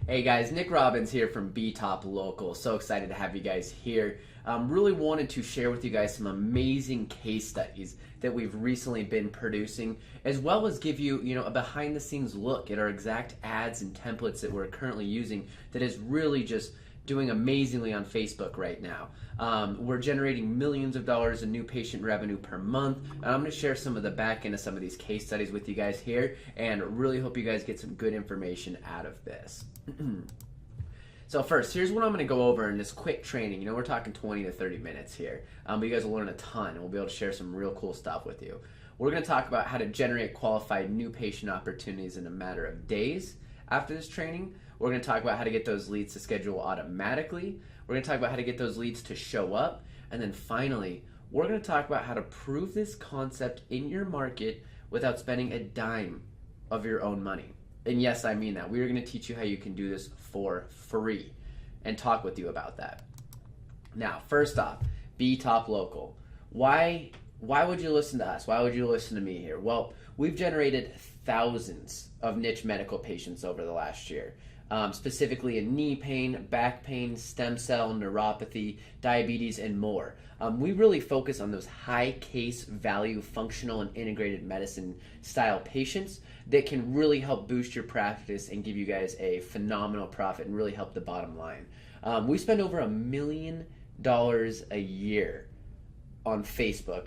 Hey guys, Nick Robbins here from B-Top Local. So excited to have you guys here. Really wanted to share with you guys some amazing case studies that we've recently been producing, as well as give you, a behind-the-scenes look at our exact ads and templates that we're currently using that is really just doing amazingly on Facebook right now. We're generating millions of dollars in new patient revenue per month. And I'm going to share some of the back end of some of these case studies with you guys here, and really hope you guys get some good information out of this. So first, here's what I'm going to go over in this quick training. We're talking 20 to 30 minutes here, but you guys will learn a ton, and we'll be able to share some real cool stuff with you. We're going to talk about how to generate qualified new patient opportunities in a matter of days after this training. We're going to talk about how to get those leads to schedule automatically. We're going to talk about how to get those leads to show up. And then finally, we're going to talk about how to prove this concept in your market without spending a dime of your own money. And yes, I mean that. We are going to teach you how you can do this for free and talk with you about that. Now, first off, B-Top Local. Why would you listen to us? Why would you listen to me here? Well, we've generated thousands of niche medical patients over the last year. Specifically in knee pain, back pain, stem cell, neuropathy, diabetes, and more. We really focus on those high case value functional and integrated medicine style patients that can really help boost your practice and give you guys a phenomenal profit and really help the bottom line. We spend over $1 million a year on Facebook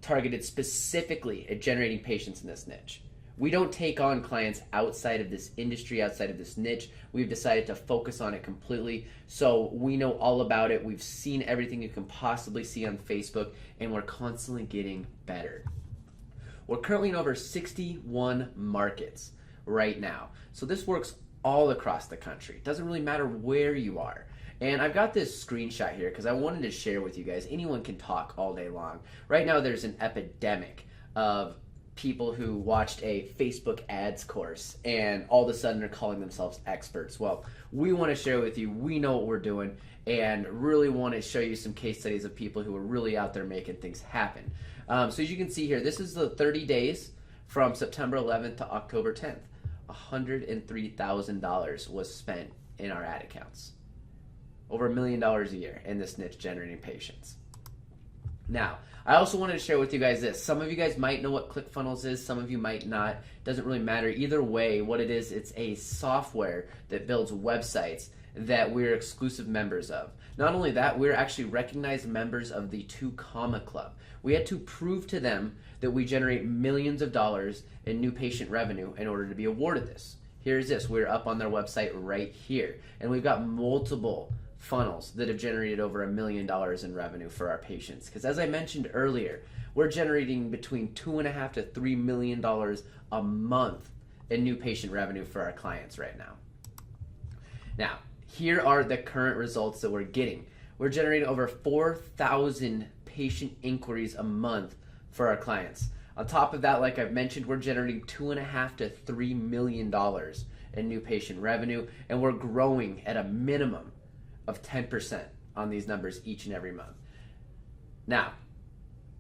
targeted specifically at generating patients in this niche. We don't take on clients outside of this industry, outside of this niche. We've decided to focus on it completely. So we know all about it. We've seen everything you can possibly see on Facebook, and we're constantly getting better. We're currently in over 61 markets right now. So this works all across the country. It doesn't really matter where you are. And I've got this screenshot here because I wanted to share with you guys. Anyone can talk all day long. Right now there's an epidemic of people who watched a Facebook ads course and all of a sudden are calling themselves experts. Well, we want to share with you, we know what we're doing, and really want to show you some case studies of people who are really out there making things happen. So as you can see here, this is the 30 days from September 11th to October 10th. $103,000 was spent in our ad accounts. Over $1 million a year in this niche generating patients. Now, I also wanted to share with you guys this. Some of you guys might know what ClickFunnels is, some of you might not. Doesn't really matter. Either way, what it is, it's a software that builds websites that we're exclusive members of. Not only that, we're actually recognized members of the 2 Comma Club. We had to prove to them that we generate millions of dollars in new patient revenue in order to be awarded this. Here's this. We're up on their website right here. And we've got multiple funnels that have generated over $1 million in revenue for our patients. Because as I mentioned earlier, we're generating between $2.5 to $3 million a month in new patient revenue for our clients right now. Now, here are the current results that we're getting. We're generating over 4,000 patient inquiries a month for our clients. On top of that, like I've mentioned, we're generating $2.5 to $3 million in new patient revenue, and we're growing at a minimum of 10% on these numbers each and every month. Now,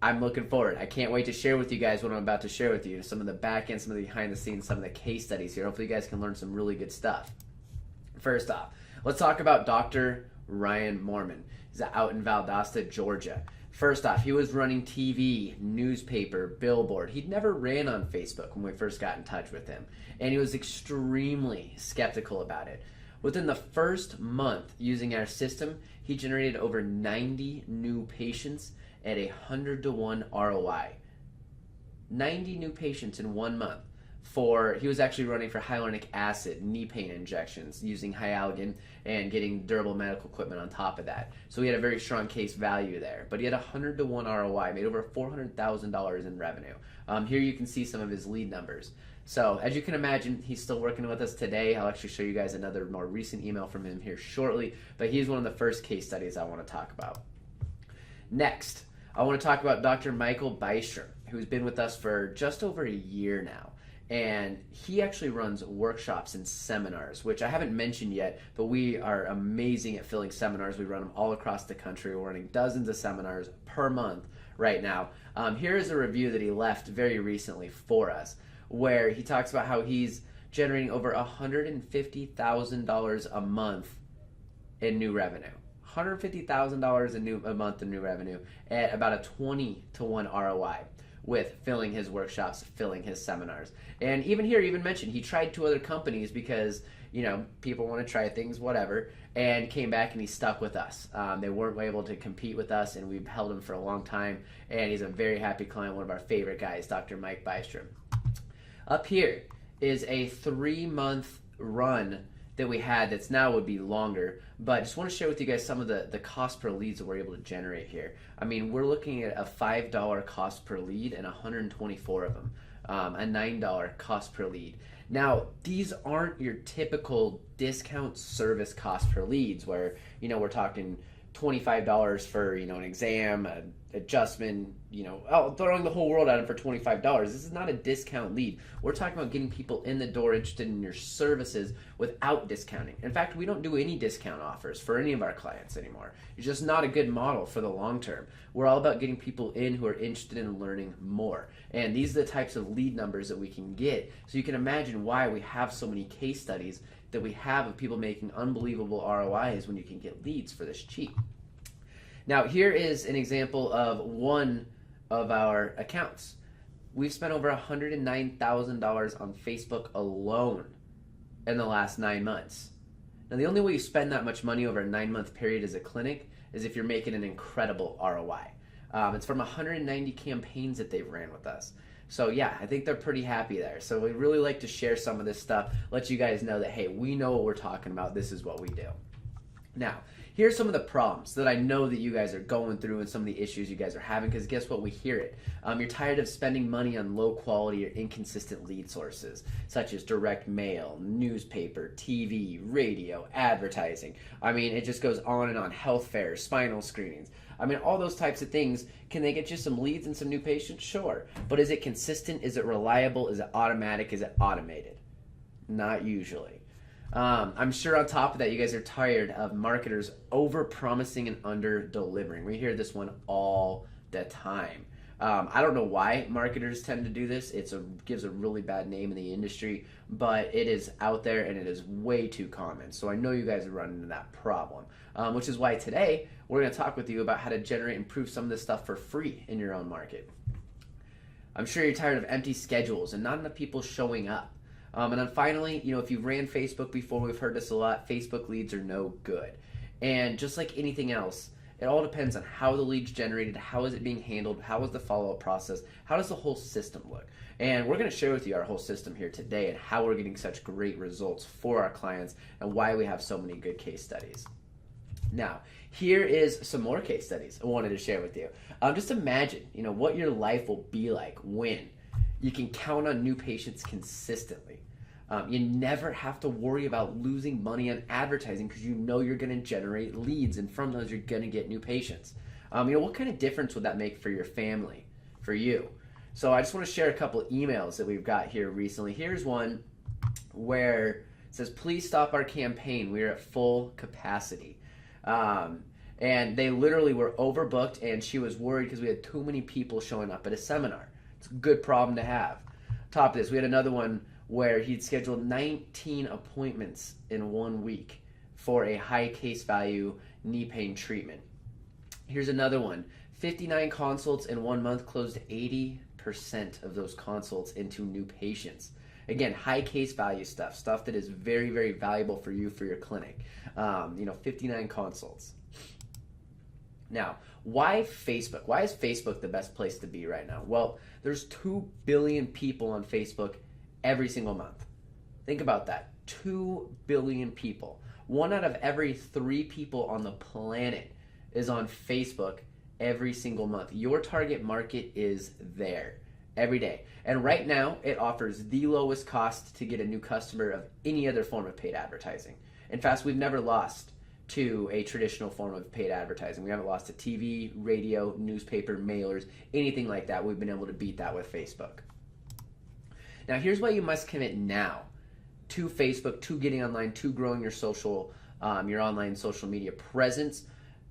I'm looking forward. I can't wait to share with you guys what I'm about to share with you. Some of the back end, some of the behind the scenes, some of the case studies here. Hopefully you guys can learn some really good stuff. First off, let's talk about Dr. Ryan Moorman. He's out in Valdosta, Georgia. First off, he was running TV, newspaper, billboard. He'd never ran on Facebook when we first got in touch with him, and he was extremely skeptical about it. Within the first month using our system, he generated over 90 new patients at 100-to-1 ROI. 90 new patients in 1 month. He was actually running for hyaluronic acid, knee pain injections, using Hyaluronic and getting durable medical equipment on top of that. So he had a very strong case value there. But he had 100-to-1 ROI, made over $400,000 in revenue. Here you can see some of his lead numbers. So as you can imagine, he's still working with us today. I'll actually show you guys another more recent email from him here shortly, but he's one of the first case studies I want to talk about. Next, I want to talk about Dr. Michael Bystrom, who's been with us for just over a year now. And he actually runs workshops and seminars, which I haven't mentioned yet, but we are amazing at filling seminars. We run them all across the country. We're running dozens of seminars per month right now. Here is a review that he left very recently for us, where he talks about how he's generating over $150,000 a month in new revenue. $150,000 a month in new revenue at about a 20-to-1 ROI with filling his workshops, filling his seminars. And even here, even mentioned he tried 2 other companies because, you know, people want to try things, whatever, and came back and he stuck with us. They weren't able to compete with us, and we've held him for a long time, and he's a very happy client, one of our favorite guys, Dr. Mike Bystrom. Up here is a 3-month run that we had that's now would be longer, but I just want to share with you guys some of the cost per leads that we're able to generate here. I mean, we're looking at a $5 cost per lead and 124 of them, a $9 cost per lead. Now, these aren't your typical discount service cost per leads where, you know, we're talking $25 for, you know, an exam, an adjustment, you know, throwing the whole world at them for $25. This is not a discount lead. We're talking about getting people in the door interested in your services without discounting. In fact, we don't do any discount offers for any of our clients anymore. It's just not a good model for the long term. We're all about getting people in who are interested in learning more. And these are the types of lead numbers that we can get. So you can imagine why we have so many case studies that we have of people making unbelievable ROIs when you can get leads for this cheap. Now, here is an example of one of our accounts. We've spent over $109,000 on Facebook alone in the last 9 months. Now, the only way you spend that much money over a 9-month period as a clinic is if you're making an incredible ROI. It's from 190 campaigns that they've ran with us. So yeah, I think they're pretty happy there. So we really like to share some of this stuff, let you guys know that, hey, we know what we're talking about. This is what we do. Now, here's some of the problems that I know that you guys are going through and some of the issues you guys are having, because guess what? We hear it. You're tired of spending money on low quality or inconsistent lead sources, such as direct mail, newspaper, TV, radio, advertising. I mean, it just goes on and on. Health fairs, spinal screenings. I mean, all those types of things. Can they get you some leads and some new patients? Sure. But is it consistent? Is it reliable? Is it automatic? Is it automated? Not usually. I'm sure on top of that, you guys are tired of marketers over-promising and under-delivering. We hear this one all the time. I don't know why marketers tend to do this. It gives a really bad name in the industry, but it is out there and it is way too common. So I know you guys are running into that problem, which is why today we're going to talk with you about how to generate and improve some of this stuff for free in your own market. I'm sure you're tired of empty schedules and not enough people showing up. And then finally, you know, if you've ran Facebook before, we've heard this a lot, Facebook leads are no good. And just like anything else, it all depends on how the lead's generated, how is it being handled, how is the follow-up process, how does the whole system look. And we're going to share with you our whole system here today and how we're getting such great results for our clients and why we have so many good case studies. Now, here is some more case studies I wanted to share with you. Just imagine, you know, what your life will be like when you can count on new patients consistently. You never have to worry about losing money on advertising because you know you're going to generate leads, and from those you're going to get new patients. You know, what kind of difference would that make for your family, for you? So I just want to share a couple of emails that we've got here recently. Here's one where it says, please stop our campaign. We are at full capacity. And they literally were overbooked, and she was worried because we had too many people showing up at a seminar. It's a good problem to have. Top of this, we had another one where he'd scheduled 19 appointments in 1 week for a high case value knee pain treatment. Here's another one, 59 consults in 1 month, closed 80% of those consults into new patients. Again, high case value stuff that is very, very valuable for you, for your clinic. 59 consults. Now, why Facebook? Why is Facebook the best place to be right now? Well, there's 2 billion people on Facebook every single month. Think about that. 2 billion people. 1 out of every 3 people on the planet is on Facebook every single month. Your target market is there every day. And right now, it offers the lowest cost to get a new customer of any other form of paid advertising. In fact, we've never lost to a traditional form of paid advertising. We haven't lost to TV, radio, newspaper, mailers, anything like that. We've been able to beat that with Facebook. Now, here's why you must commit now to Facebook, to getting online, to growing your online social media presence.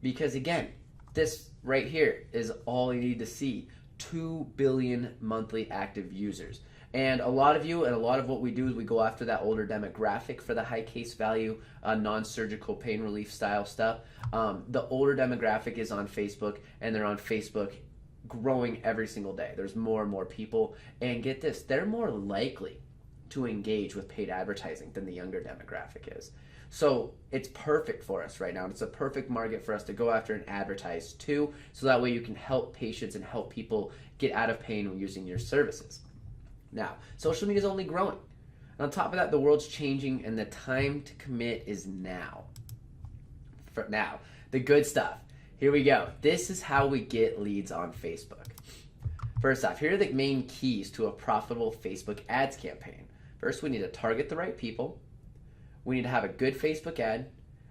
Because again, this right here is all you need to see. 2 billion monthly active users. And a lot of you and a lot of what we do is we go after that older demographic for the high case value, non-surgical pain relief style stuff. The older demographic is on Facebook, and they're on Facebook growing every single day. There's more and more people. And get this, they're more likely to engage with paid advertising than the younger demographic is. So it's perfect for us right now. It's a perfect market for us to go after and advertise to, so that way you can help patients and help people get out of pain when using your services. Now, social media is only growing. And on top of that, the world's changing and the time to commit is now. For now, the good stuff. Here we go. This is how we get leads on Facebook. First off, here are the main keys to a profitable Facebook ads campaign. First, we need to target the right people. We need to have a good Facebook ad.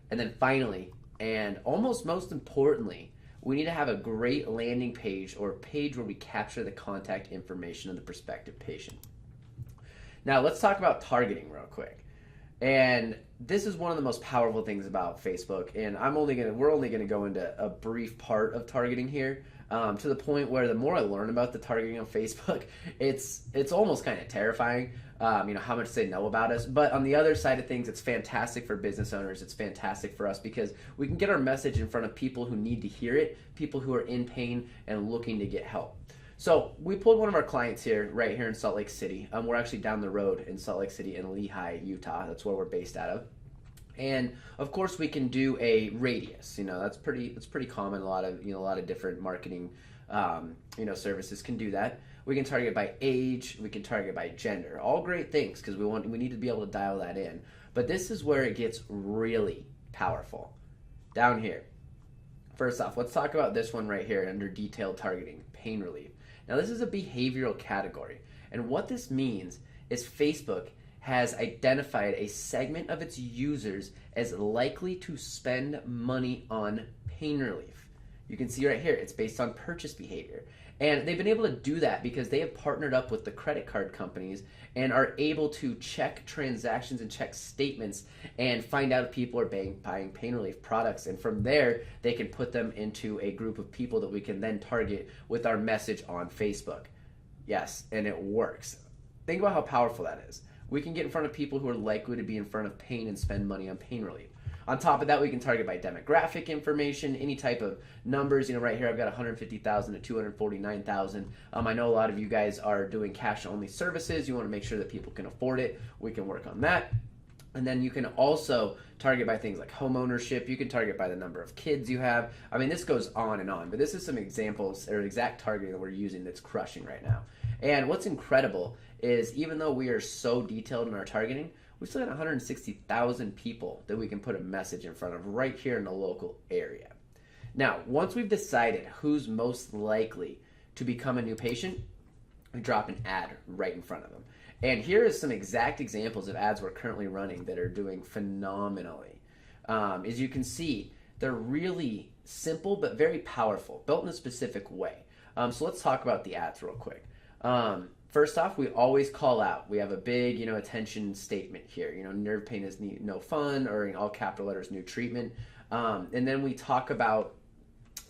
And then finally, and almost most importantly, we need to have a great landing page or page where we capture the contact information of the prospective patient. Now, let's talk about targeting real quick. And this is one of the most powerful things about Facebook. And we're only gonna go into a brief part of targeting here, to the point where the more I learn about the targeting on Facebook, it's almost kind of terrifying. How much they know about us. But on the other side of things, it's fantastic for business owners. It's fantastic for us because we can get our message in front of people who need to hear it, people who are in pain and looking to get help. So we pulled one of our clients here, right here in Salt Lake City. We're actually down the road in Salt Lake City in Lehi, Utah. That's where we're based out of. And of course, we can do a radius. That's pretty common. A lot of different marketing, services can do that. We can target by age. We can target by gender. All great things because we need to be able to dial that in. But this is where it gets really powerful. Down here. First off, let's talk about this one right here under detailed targeting, pain relief. Now, this is a behavioral category. And what this means is Facebook has identified a segment of its users as likely to spend money on pain relief. You can see right here, it's based on purchase behavior. And they've been able to do that because they have partnered up with the credit card companies and are able to check transactions and check statements and find out if people are buying pain relief products. And from there, they can put them into a group of people that we can then target with our message on Facebook. Yes, and it works. Think about how powerful that is. We can get in front of people who are likely to be in front of pain and spend money on pain relief. On top of that, we can target by demographic information, any type of numbers. Right here, I've got 150,000 to 249,000. I know a lot of you guys are doing cash-only services. You want to make sure that people can afford it. We can work on that. And then you can also target by things like home ownership. You can target by the number of kids you have. This goes on and on, but this is some examples or exact targeting that we're using that's crushing right now. And what's incredible is even though we are so detailed in our targeting, we still got 160,000 people that we can put a message in front of right here in the local area. Now, once we've decided who's most likely to become a new patient, we drop an ad right in front of them. And here is some exact examples of ads we're currently running that are doing phenomenally. As you can see, they're really simple but very powerful, built in a specific way. So let's talk about the ads real quick. First off, we always call out. We have a big, attention statement here. Nerve pain is no fun, or in all capital letters, new treatment. And then we talk about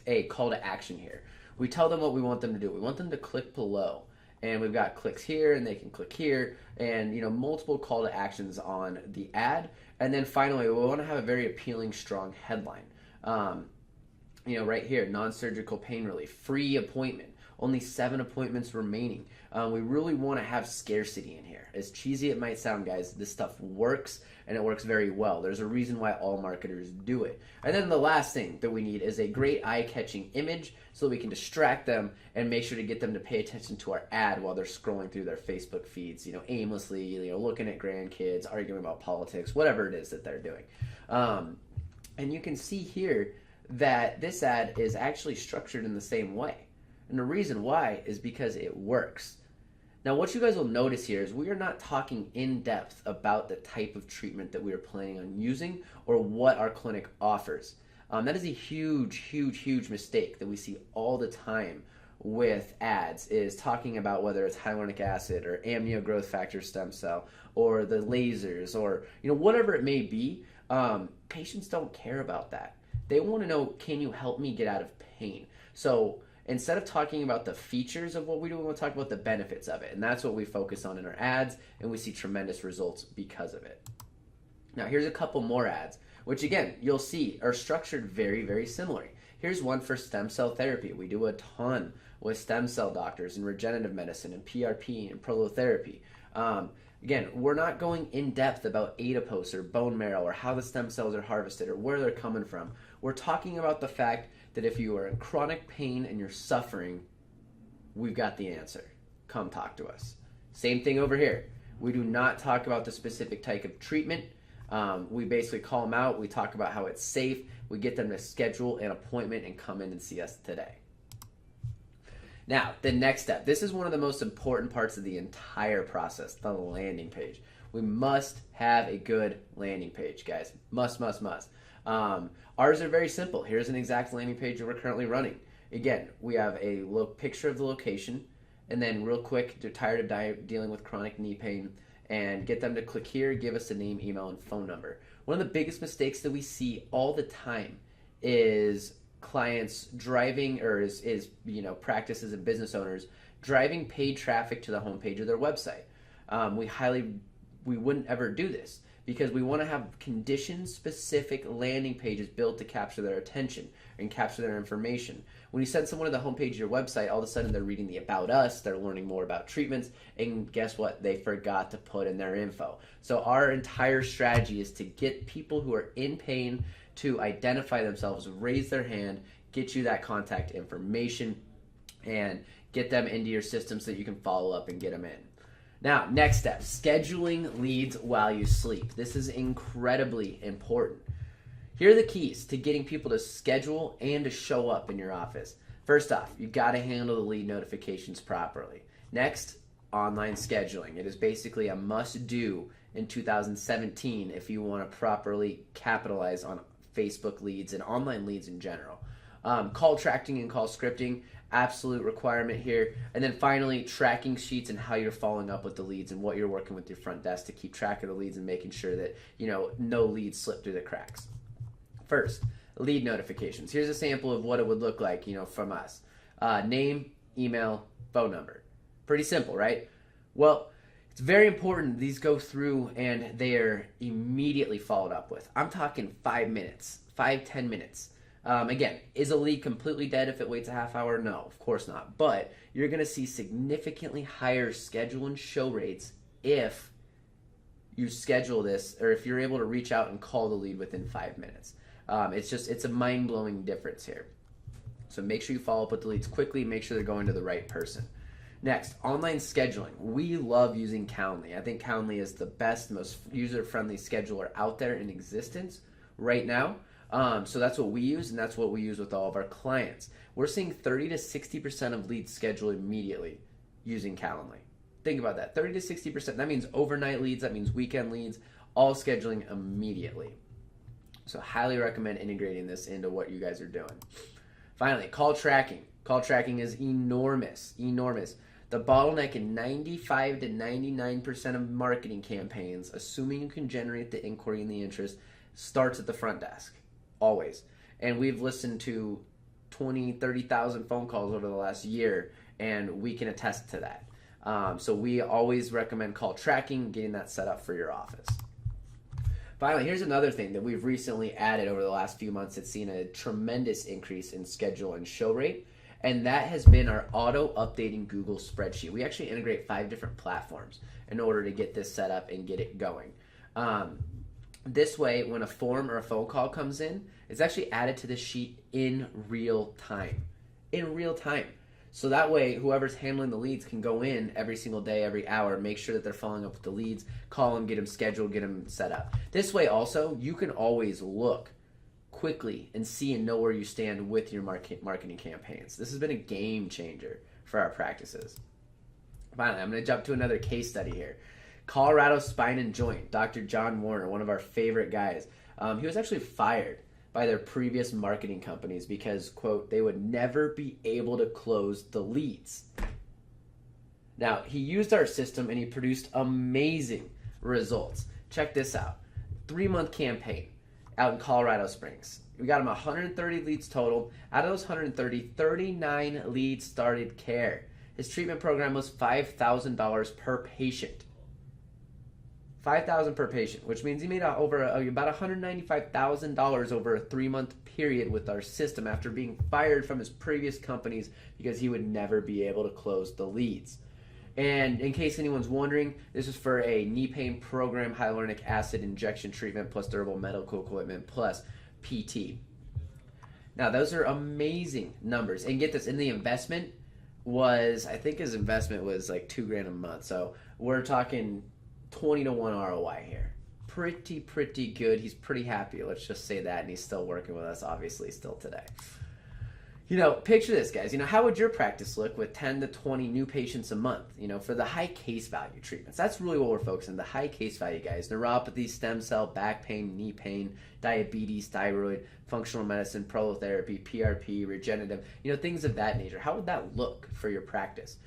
a call to action here. We tell them what we want them to do. We want them to click below. And we've got clicks here, and they can click here, and multiple call to actions on the ad. And then finally, we want to have a very appealing, strong headline. Right here, non-surgical pain relief, free appointment. Only 7 appointments remaining. We really want to have scarcity in here. As cheesy it might sound, guys, this stuff works, and it works very well. There's a reason why all marketers do it. And then the last thing that we need is a great eye-catching image so we can distract them and make sure to get them to pay attention to our ad while they're scrolling through their Facebook feeds, aimlessly, looking at grandkids, arguing about politics, whatever it is that they're doing. And you can see here that this ad is actually structured in the same way. And the reason why is because it works. Now, what you guys will notice here is we are not talking in depth about the type of treatment that we are planning on using or what our clinic offers. That is a huge, huge, huge mistake that we see all the time with ads, is talking about whether it's hyaluronic acid or amnio growth factor stem cell or the lasers or whatever it may be. Patients don't care about that. They want to know, can you help me get out of pain? So instead of talking about the features of what we do, we want to talk about the benefits of it. And that's what we focus on in our ads, and we see tremendous results because of it. Now, here's a couple more ads, which again, you'll see are structured very, very similarly. Here's one for stem cell therapy. We do a ton with stem cell doctors in regenerative medicine and PRP and prolotherapy. Again, we're not going in depth about adipose or bone marrow or how the stem cells are harvested or where they're coming from. We're talking about the fact that if you are in chronic pain and you're suffering, we've got the answer. Come talk to us. Same thing over here. We do not talk about the specific type of treatment. We basically call them out. We talk about how it's safe. We get them to schedule an appointment and come in and see us today. Now, the next step. This is one of the most important parts of the entire process, the landing page. We must have a good landing page, guys. Must. Ours are very simple. Here's an exact landing page that we're currently running. Again, we have a picture of the location, and then real quick, they're tired of dealing with chronic knee pain, and get them to click here, give us a name, email, and phone number. One of the biggest mistakes that we see all the time is clients driving, or is practices and business owners driving paid traffic to the homepage of their website. We wouldn't ever do this because we want to have condition-specific landing pages built to capture their attention and capture their information. When you send someone to the homepage of your website, all of a sudden they're reading the About Us, they're learning more about treatments, and guess what? They forgot to put in their info. So our entire strategy is to get people who are in pain to identify themselves, raise their hand, get you that contact information, and get them into your system so that you can follow up and get them in. Now, next step, scheduling leads while you sleep. This is incredibly important. Here are the keys to getting people to schedule and to show up in your office. First off, you've got to handle the lead notifications properly. Next, online scheduling. It is basically a must-do in 2017 if you want to properly capitalize on Facebook leads and online leads in general. Call tracking and call scripting, absolute requirement here. And then finally, tracking sheets and how you're following up with the leads and what you're working with your front desk to keep track of the leads and making sure that no leads slip through the cracks. First, lead notifications. Here's a sample of what it would look like, from us. Name, email, phone number. Pretty simple, right? Well, it's very important these go through and they are immediately followed up with. I'm talking 5 minutes, 5-10 minutes. Again, is a lead completely dead if it waits a half hour? No, of course not. But you're going to see significantly higher schedule and show rates if you schedule this, or if you're able to reach out and call the lead within 5 minutes. It's a mind-blowing difference here. So make sure you follow up with the leads quickly. Make sure they're going to the right person. Next, online scheduling. We love using Calendly. I think Calendly is the best, most user-friendly scheduler out there in existence right now. So that's what we use, and that's what we use with all of our clients. We're seeing 30 to 60% of leads scheduled immediately using Calendly. Think about that, 30 to 60%. That means overnight leads, that means weekend leads, all scheduling immediately. So highly recommend integrating this into what you guys are doing. Finally, call tracking. Call tracking is enormous. The bottleneck in 95 to 99% of marketing campaigns, assuming you can generate the inquiry and the interest, starts at the front desk, always. And we've listened to 20, 30,000 phone calls over the last year, and we can attest to that. So we always recommend call tracking, getting that set up for your office. Finally, here's another thing that we've recently added over the last few months that's seen a tremendous increase in schedule and show rate, and that has been our auto-updating Google spreadsheet. We actually integrate 5 different platforms in order to get this set up and get it going. This way, when a form or a phone call comes in, it's actually added to the sheet in real time. So that way, whoever's handling the leads can go in every single day, every hour, make sure that they're following up with the leads, call them, get them scheduled, get them set up. This way also, you can always look quickly and see and know where you stand with your marketing campaigns. This has been a game changer for our practices. Finally, I'm going to jump to another case study here. Colorado Spine and Joint, Dr. John Warner, one of our favorite guys. He was actually fired by their previous marketing companies because, quote, they would never be able to close the leads. Now, he used our system and he produced amazing results. Check this out. 3-month campaign. out in Colorado Springs. We got him 130 leads total. Out of those 130, 39 leads started care. His treatment program was $5,000 per patient. $5,000 per patient, which means he made about $195,000 over a 3-month period with our system after being fired from his previous companies because he would never be able to close the leads. And in case anyone's wondering, this is for a knee pain program, hyaluronic acid injection treatment, plus durable medical equipment, plus PT. Now, those are amazing numbers. And get this, in the investment was, I think his investment was like $2,000 a month. So we're talking 20 to 1 ROI here. Pretty good. He's pretty happy. Let's just say that. And he's still working with us, obviously, still today. Picture this, guys. How would your practice look with 10 to 20 new patients a month, for the high case value treatments? That's really what we're focusing on, the high case value, guys. Neuropathy, stem cell, back pain, knee pain, diabetes, thyroid, functional medicine, prolotherapy, PRP, regenerative, things of that nature. How would that look for your practice?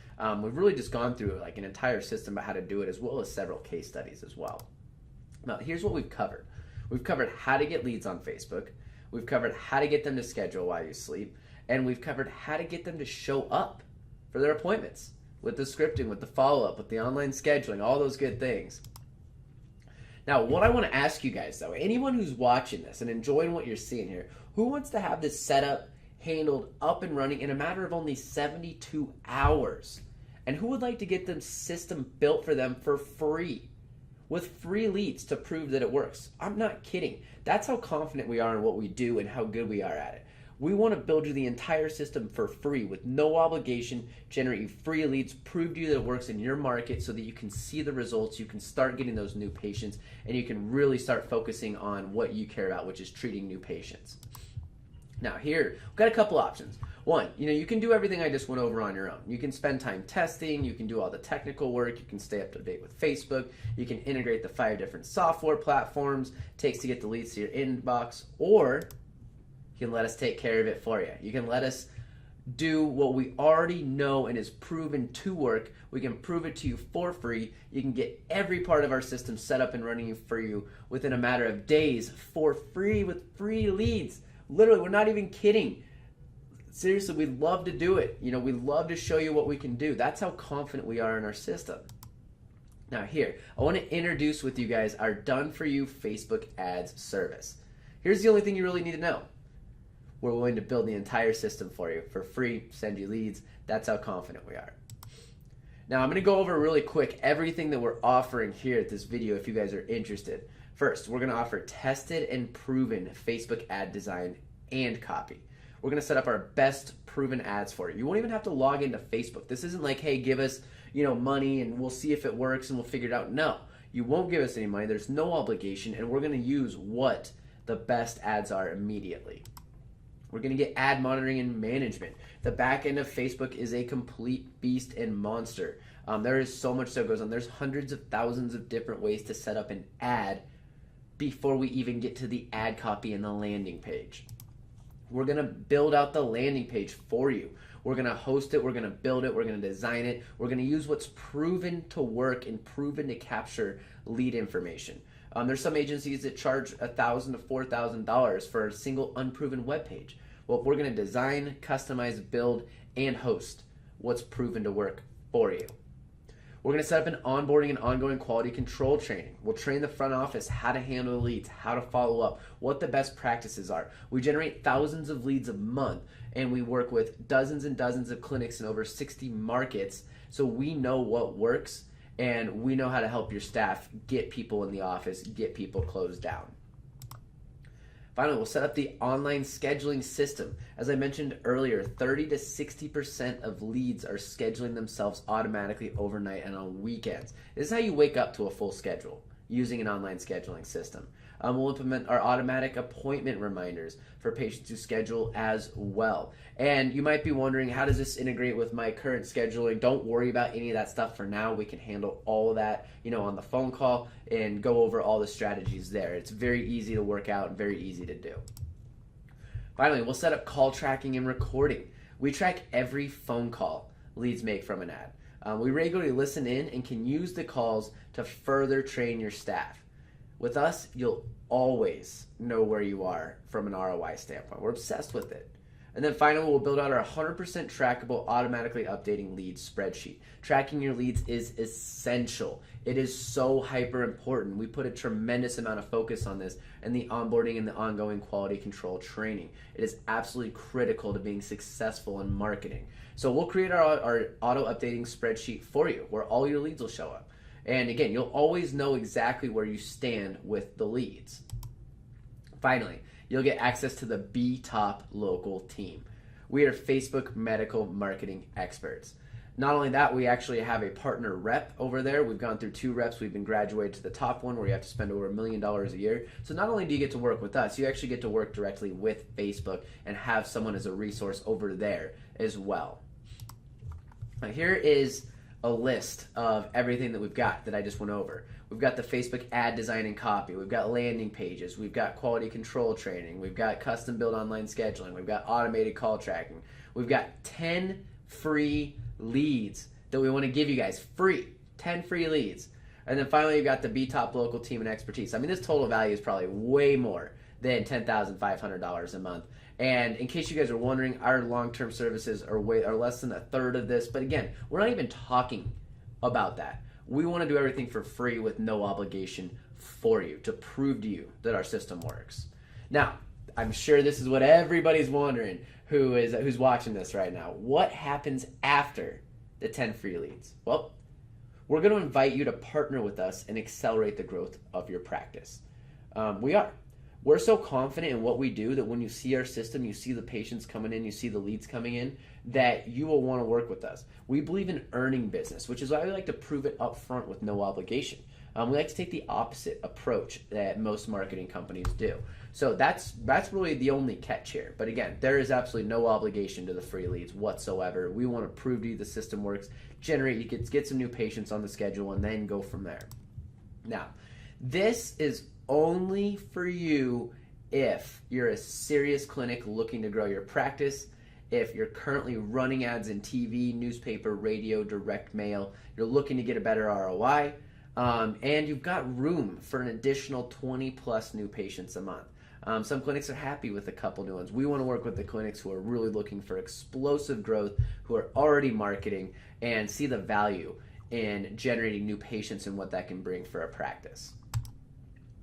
We've really just gone through like an entire system about how to do it, as well as several case studies as well. Now, here's what we've covered. We've covered how to get leads on Facebook. We've covered how to get them to schedule while you sleep. And we've covered how to get them to show up for their appointments with the scripting, with the follow-up, with the online scheduling, all those good things. Now, what I want to ask you guys, though, anyone who's watching this and enjoying what you're seeing here, who wants to have this set up, handled, up and running in a matter of only 72 hours? And who would like to get the system built for them for free, with free leads to prove that it works? I'm not kidding. That's how confident we are in what we do and how good we are at it. We want to build you the entire system for free with no obligation, generate you free leads, prove to you that it works in your market so that you can see the results, you can start getting those new patients, and you can really start focusing on what you care about, which is treating new patients. Now here, we've got a couple options. One, you can do everything I just went over on your own. You can spend time testing, you can do all the technical work, you can stay up to date with Facebook, you can integrate the 5 different software platforms it takes to get the leads to your inbox, or you can let us take care of it for you. You can let us do what we already know and is proven to work. We can prove it to you for free. You can get every part of our system set up and running for you within a matter of days for free with free leads. Literally, we're not even kidding. Seriously, we'd love to do it. We'd love to show you what we can do. That's how confident we are in our system. Now here, I want to introduce with you guys our Done For You Facebook Ads service. Here's the only thing you really need to know. We're willing to build the entire system for you for free, send you leads. That's how confident we are. Now, I'm going to go over really quick everything that we're offering here at this video if you guys are interested. First, we're going to offer tested and proven Facebook ad design and copy. We're going to set up our best proven ads for you. You won't even have to log into Facebook. This isn't like, hey, give us money and we'll see if it works and we'll figure it out. No, you won't give us any money. There's no obligation, and we're going to use what the best ads are immediately. We're going to get ad monitoring and management. The back end of Facebook is a complete beast and monster. There is so much that goes on. There's hundreds of thousands of different ways to set up an ad before we even get to the ad copy and the landing page. We're going to build out the landing page for you. We're going to host it. We're going to build it. We're going to design it. We're going to use what's proven to work and proven to capture lead information. There's some agencies that charge $1,000 to $4,000 for a single unproven web page. Well, we're going to design, customize, build, and host what's proven to work for you. We're going to set up an onboarding and ongoing quality control training. We'll train the front office how to handle leads, how to follow up, what the best practices are. We generate thousands of leads a month, and we work with dozens and dozens of clinics in over 60 markets, so we know what works. And we know how to help your staff get people in the office, get people closed down. Finally, we'll set up the online scheduling system. As I mentioned earlier, 30 to 60% of leads are scheduling themselves automatically overnight and on weekends. This is how you wake up to a full schedule using an online scheduling system. We'll implement our automatic appointment reminders for patients to schedule as well. And you might be wondering, how does this integrate with my current scheduling? Don't worry about any of that stuff for now. We can handle all of that, on the phone call and go over all the strategies there. It's very easy to work out and very easy to do. Finally, we'll set up call tracking and recording. We track every phone call leads make from an ad. We regularly listen in and can use the calls to further train your staff. With us, you'll always know where you are from an ROI standpoint. We're obsessed with it. And then finally, we'll build out our 100% trackable, automatically updating leads spreadsheet. Tracking your leads is essential. It is so hyper important. We put a tremendous amount of focus on this in the onboarding and the ongoing quality control training. It is absolutely critical to being successful in marketing. So we'll create our auto updating spreadsheet for you where all your leads will show up. And again, you'll always know exactly where you stand with the leads. Finally, you'll get access to the BTOP local team. We are Facebook medical marketing experts. Not only that, we actually have a partner rep over there. We've gone through 2 reps. We've been graduated to the top one where you have to spend over $1 million a year. So not only do you get to work with us, you actually get to work directly with Facebook and have someone as a resource over there as well. Now here is a list of everything that we've got that I just went over. We've got the Facebook ad design and copy. We've got landing pages. We've got quality control training. We've got custom build online scheduling. We've got automated call tracking. We've got 10 free leads that we want to give you guys free. 10 free leads. And then finally, you've got the BTOP local team and expertise. I mean, this total value is probably way more than $10,500 a month. And in case you guys are wondering, our long-term services are less than a third of this. But again, we're not even talking about that. We want to do everything for free with no obligation for you to prove to you that our system works. Now, I'm sure this is what everybody's wondering who's watching this right now. What happens after the 10 free leads? Well, we're going to invite you to partner with us and accelerate the growth of your practice. We're so confident in what we do that when you see our system, you see the patients coming in, you see the leads coming in, that you will want to work with us. We believe in earning business, which is why we like to prove it up front with no obligation. We like to take the opposite approach that most marketing companies do. So that's really the only catch here. But again, there is absolutely no obligation to the free leads whatsoever. We want to prove to you the system works, get some new patients on the schedule, and then go from there. Now, this is only for you if you're a serious clinic looking to grow your practice, if you're currently running ads in TV, newspaper, radio, direct mail, you're looking to get a better ROI, and you've got room for an additional 20 plus new patients a month. Some clinics are happy with a couple new ones. We want to work with the clinics who are really looking for explosive growth, who are already marketing, and see the value in generating new patients and what that can bring for a practice.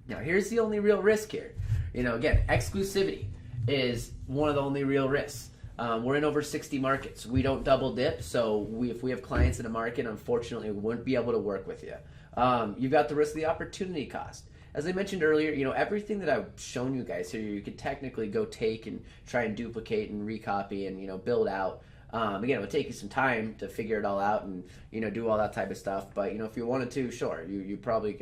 Now, here's the only real risk here. Again, exclusivity is one of the only real risks. We're in over 60 markets. We don't double dip, so if we have clients in a market, unfortunately, we wouldn't be able to work with you. You've got the risk of the opportunity cost. As I mentioned earlier, everything that I've shown you guys here, you could technically go take and try and duplicate and recopy and build out. Again, it would take you some time to figure it all out and do all that type of stuff. But if you wanted to, sure, you probably,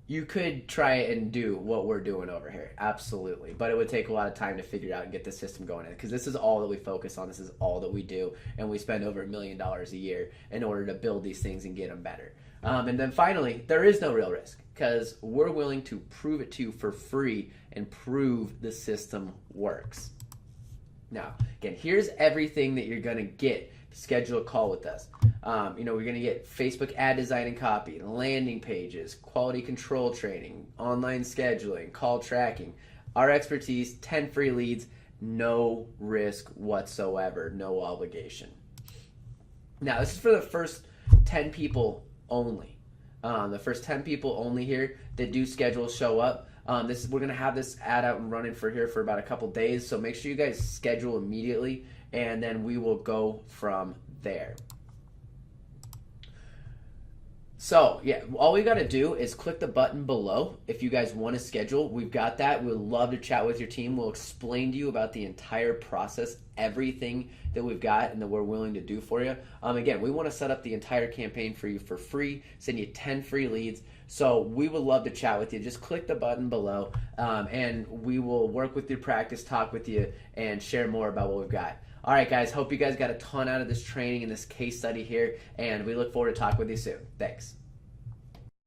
you could try and do what we're doing over here, absolutely. But it would take a lot of time to figure out and get the system going in, because this is all that we focus on. This is all that we do, and we spend over $1 million a year in order to build these things and get them better. And then finally, there is no real risk, because we're willing to prove it to you for free and prove the system works. Now, again, here's everything that you're going to get. Schedule a call with us. We're going to get Facebook ad design and copy, landing pages, quality control training, online scheduling, call tracking, our expertise, 10 free leads, no risk whatsoever, no obligation. Now, this is for the first 10 people only. The first 10 people only here that do schedule show up. We're going to have this ad out and running for about a couple days, so make sure you guys schedule immediately, and then we will go from there. So, yeah, all we got to do is click the button below if you guys want to schedule. We've got that. We'd love to chat with your team. We'll explain to you about the entire process, everything that we've got and that we're willing to do for you. Again, we want to set up the entire campaign for you for free, send you 10 free leads. So we would love to chat with you. Just click the button below, and we will work with your practice, talk with you, and share more about what we've got. All right, guys, hope you guys got a ton out of this training and this case study here, and we look forward to talking with you soon. Thanks.